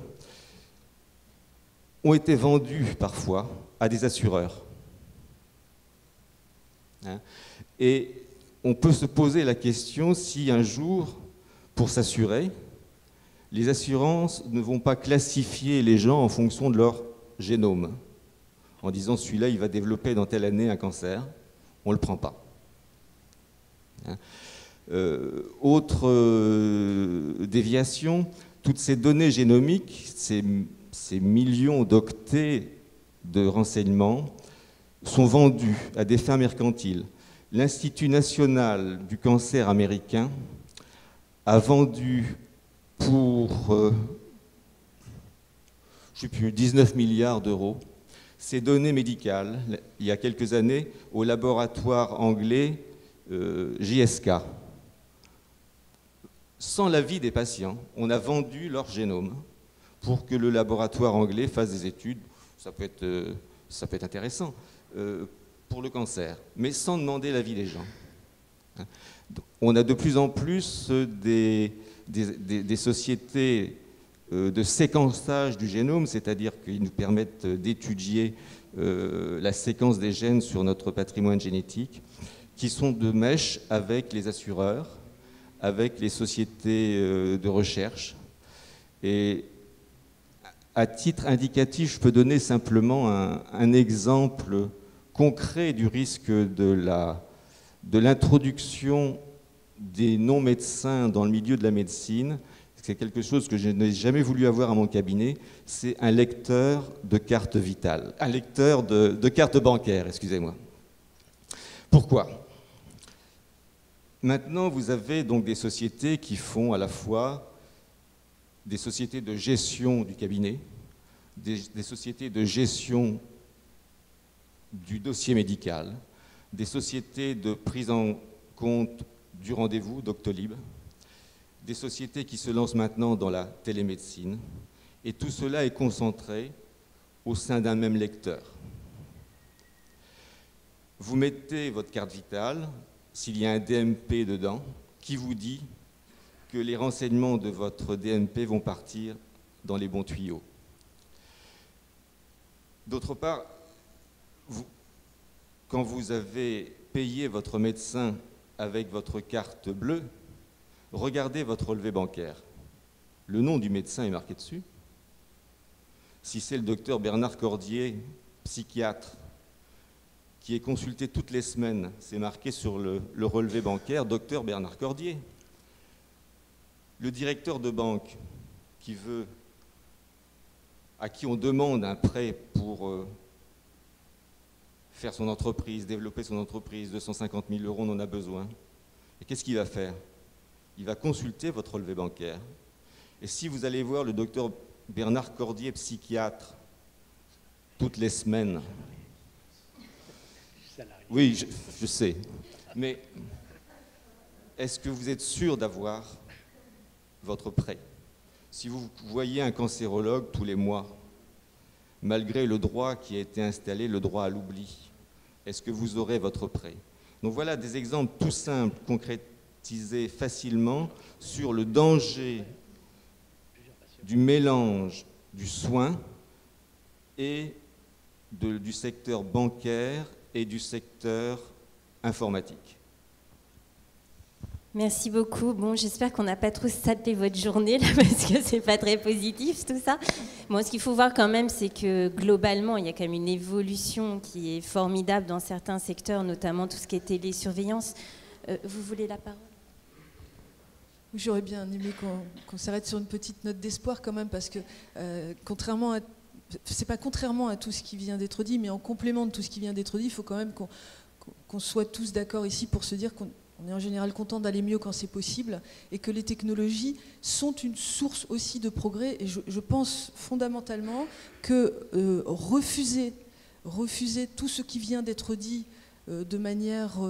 ont été vendues parfois à des assureurs. Et on peut se poser la question si un jour, pour s'assurer, les assurances ne vont pas classifier les gens en fonction de leur génome, en disant celui-là il va développer dans telle année un cancer, on ne le prend pas. Autre déviation, toutes ces données génomiques, ces millions d'octets de renseignements sont vendus à des fins mercantiles. L'Institut national du cancer américain a vendu pour, je ne sais plus, 19 milliards d'euros ces données médicales, il y a quelques années, au laboratoire anglais JSK. Sans l'avis des patients, on a vendu leur génome pour que le laboratoire anglais fasse des études. Ça peut être intéressant pour le cancer, mais sans demander l'avis des gens. On a de plus en plus des sociétés de séquençage du génome, c'est-à-dire qu'ils nous permettent d'étudier la séquence des gènes sur notre patrimoine génétique, qui sont de mèche avec les assureurs, avec les sociétés de recherche. Et à titre indicatif, je peux donner simplement un exemple concret du risque de l'introduction des non-médecins dans le milieu de la médecine. C'est quelque chose que je n'ai jamais voulu avoir à mon cabinet, c'est un lecteur de carte vitale, un lecteur de carte bancaire, excusez-moi. Pourquoi ? Maintenant, vous avez donc des sociétés qui font à la fois des sociétés de gestion du cabinet, des sociétés de gestion du dossier médical, des sociétés de prise en compte du rendez-vous, Doctolib, des sociétés qui se lancent maintenant dans la télémédecine, et tout cela est concentré au sein d'un même lecteur. Vous mettez votre carte vitale, s'il y a un DMP dedans, qui vous dit que les renseignements de votre DMP vont partir dans les bons tuyaux. D'autre part, quand vous avez payé votre médecin avec votre carte bleue, regardez votre relevé bancaire. Le nom du médecin est marqué dessus. Si c'est le docteur Bernard Cordier, psychiatre, qui est consulté toutes les semaines, c'est marqué sur le relevé bancaire, docteur Bernard Cordier. Le directeur de banque à qui on demande un prêt pour faire son entreprise, développer son entreprise, 250 000 €, on en a besoin. Et qu'est-ce qu'il va faire? Il va consulter votre relevé bancaire. Et si vous allez voir le docteur Bernard Cordier, psychiatre, toutes les semaines, oui, je sais, mais est-ce que vous êtes sûr d'avoir votre prêt? Si vous voyez un cancérologue tous les mois, malgré le droit qui a été installé, le droit à l'oubli, est-ce que vous aurez votre prêt? Donc voilà des exemples tout simples, concrétisés facilement sur le danger du mélange du soin et du secteur bancaire et du secteur informatique. Merci beaucoup. Bon, j'espère qu'on n'a pas trop saté votre journée là, parce que c'est pas très positif tout ça. Bon, ce qu'il faut voir quand même, c'est que globalement, il y a quand même une évolution qui est formidable dans certains secteurs, notamment tout ce qui est télésurveillance. Vous voulez la parole? J'aurais bien aimé qu'on s'arrête sur une petite note d'espoir quand même, parce que c'est pas contrairement à tout ce qui vient d'être dit, mais en complément de tout ce qui vient d'être dit, il faut quand même qu'on soit tous d'accord ici pour se dire qu'on est en général content d'aller mieux quand c'est possible, et que les technologies sont une source aussi de progrès. Et je pense fondamentalement que refuser tout ce qui vient d'être dit de manière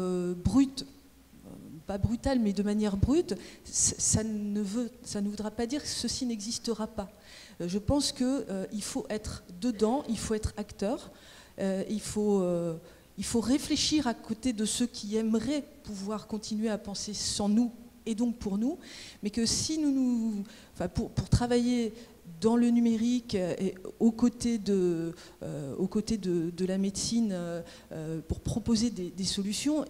brute, pas brutale, mais de manière brute, ça ne voudra pas dire que ceci n'existera pas. Je pense qu'il faut être dedans, il faut être acteur, il faut réfléchir à côté de ceux qui aimeraient pouvoir continuer à penser sans nous et donc pour nous, mais que si pour travailler dans le numérique et aux côtés de la médecine, pour proposer des solutions,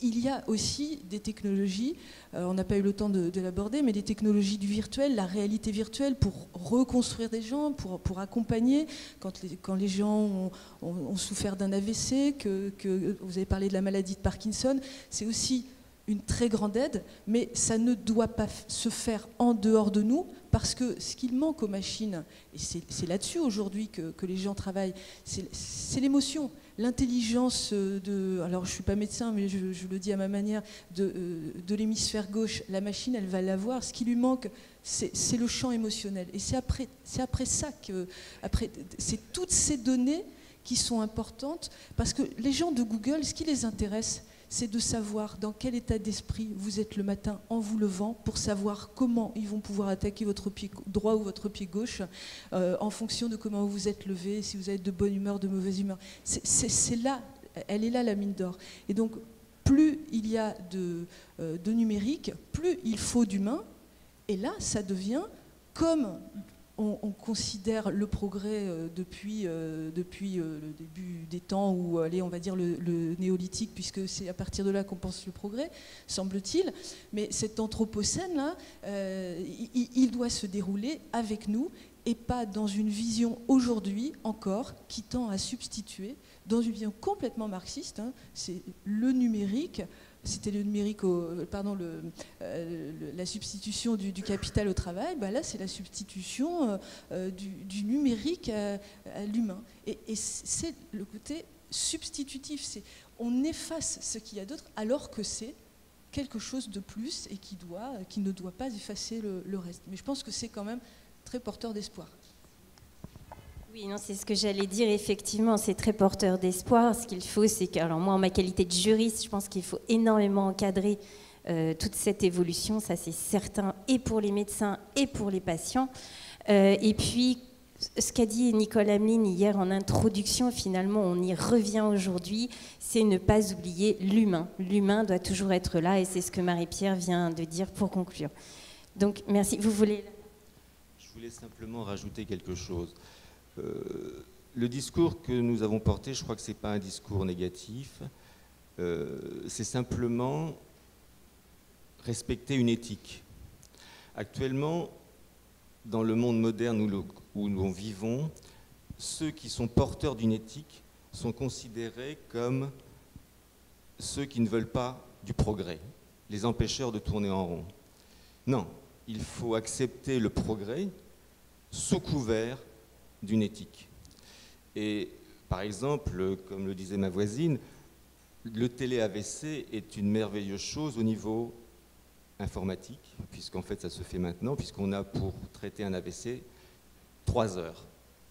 il y a aussi des technologies, on n'a pas eu le temps de l'aborder, mais des technologies du virtuel, la réalité virtuelle pour reconstruire des gens, pour accompagner quand les gens ont souffert d'un AVC, que vous avez parlé de la maladie de Parkinson, c'est aussi une très grande aide, mais ça ne doit pas se faire en dehors de nous, parce que ce qu'il manque aux machines, et c'est là-dessus aujourd'hui que les gens travaillent, c'est l'émotion. L'intelligence alors je ne suis pas médecin, mais je le dis à ma manière, de l'hémisphère gauche, la machine, elle va l'avoir. Ce qui lui manque, c'est le champ émotionnel. Et c'est après ça c'est toutes ces données qui sont importantes, parce que les gens de Google, ce qui les intéresse, c'est de savoir dans quel état d'esprit vous êtes le matin en vous levant, pour savoir comment ils vont pouvoir attaquer votre pied droit ou votre pied gauche, en fonction de comment vous êtes levé, si vous êtes de bonne humeur, de mauvaise humeur. C'est là, elle est là la mine d'or. Et donc, plus il y a de numérique, plus il faut d'humain. Et là, ça devient comme on considère le progrès depuis le début des temps, où, allez, on va dire le néolithique, puisque c'est à partir de là qu'on pense le progrès, semble-t-il. Mais cet anthropocène-là, il doit se dérouler avec nous, et pas dans une vision aujourd'hui encore qui tend à substituer, dans une vision complètement marxiste, c'est le numérique. C'était le numérique, la substitution du capital au travail. Bah là, c'est la substitution du numérique à l'humain. Et c'est le côté substitutif. On efface ce qu'il y a d'autre, alors que c'est quelque chose de plus et qui ne doit pas effacer le reste. Mais je pense que c'est quand même très porteur d'espoir. Oui, non, c'est ce que j'allais dire, effectivement, c'est très porteur d'espoir. Ce qu'il faut, c'est que, alors moi, en ma qualité de juriste, je pense qu'il faut énormément encadrer toute cette évolution, ça c'est certain, et pour les médecins et pour les patients. Et puis, ce qu'a dit Nicole Hamelin hier en introduction, finalement, on y revient aujourd'hui, c'est ne pas oublier l'humain. L'humain doit toujours être là, et c'est ce que Marie-Pierre vient de dire pour conclure. Donc, merci. Vous voulez... Je voulais simplement rajouter quelque chose. Le discours que nous avons porté, je crois que ce n'est pas un discours négatif, c'est simplement respecter une éthique. Actuellement, dans le monde moderne où nous vivons, ceux qui sont porteurs d'une éthique sont considérés comme ceux qui ne veulent pas du progrès, les empêcheurs de tourner en rond. Non, il faut accepter le progrès sous couvert d'une éthique. Et par exemple, comme le disait ma voisine, le télé-AVC est une merveilleuse chose au niveau informatique, puisqu'en fait ça se fait maintenant, puisqu'on a pour traiter un AVC 3 heures.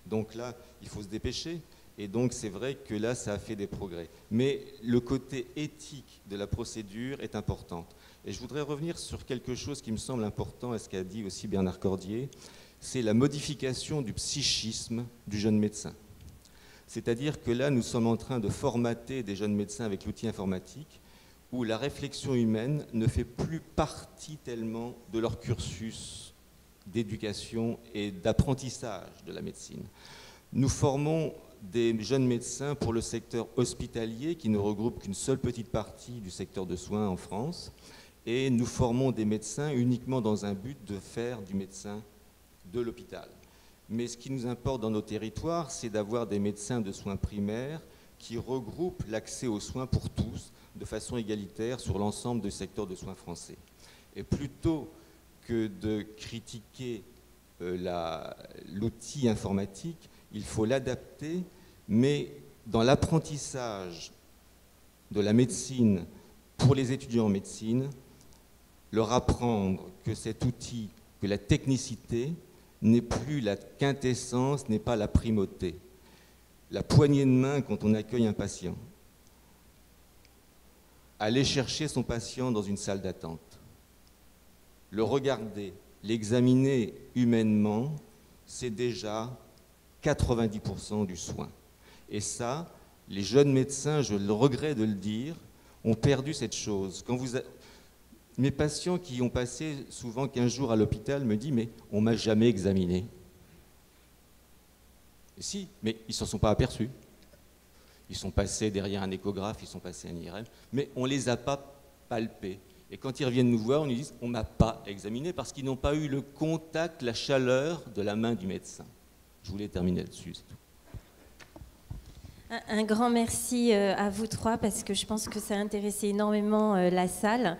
Donc là, il faut se dépêcher, et donc c'est vrai que là, ça a fait des progrès. Mais le côté éthique de la procédure est important. Et je voudrais revenir sur quelque chose qui me semble important, à ce qu'a dit aussi Bernard Cordier, c'est la modification du psychisme du jeune médecin. C'est-à-dire que là, nous sommes en train de formater des jeunes médecins avec l'outil informatique, où la réflexion humaine ne fait plus partie tellement de leur cursus d'éducation et d'apprentissage de la médecine. Nous formons des jeunes médecins pour le secteur hospitalier, qui ne regroupe qu'une seule petite partie du secteur de soins en France, et nous formons des médecins uniquement dans un but de faire du médecin de l'hôpital. Mais ce qui nous importe dans nos territoires, c'est d'avoir des médecins de soins primaires qui regroupent l'accès aux soins pour tous, de façon égalitaire sur l'ensemble du secteur de soins français. Et plutôt que de critiquer l'outil informatique, il faut l'adapter, mais dans l'apprentissage de la médecine pour les étudiants en médecine, leur apprendre que cet outil, que la technicité n'est plus la quintessence, n'est pas la primauté. La poignée de main quand on accueille un patient, aller chercher son patient dans une salle d'attente, le regarder, l'examiner humainement, c'est déjà 90% du soin. Et ça, les jeunes médecins, je le regrette de le dire, ont perdu cette chose. Mes patients qui ont passé souvent 15 jours à l'hôpital me disent « mais on ne m'a jamais examiné ». Et si, mais ils ne s'en sont pas aperçus. Ils sont passés derrière un échographe, ils sont passés un IRM, mais on ne les a pas palpés. Et quand ils reviennent nous voir, on nous dit « on ne m'a pas examiné » parce qu'ils n'ont pas eu le contact, la chaleur de la main du médecin. Je voulais terminer là-dessus, c'est tout. Un grand merci à vous trois, parce que je pense que ça a intéressé énormément la salle.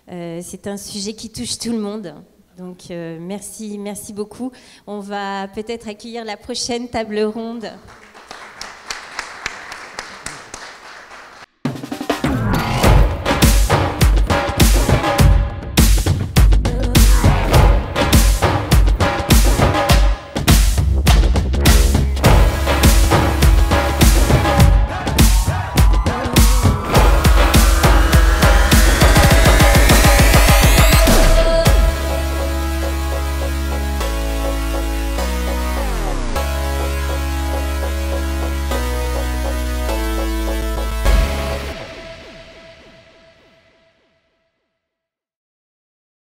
C'est un sujet qui touche tout le monde. Donc merci beaucoup. On va peut-être accueillir la prochaine table ronde.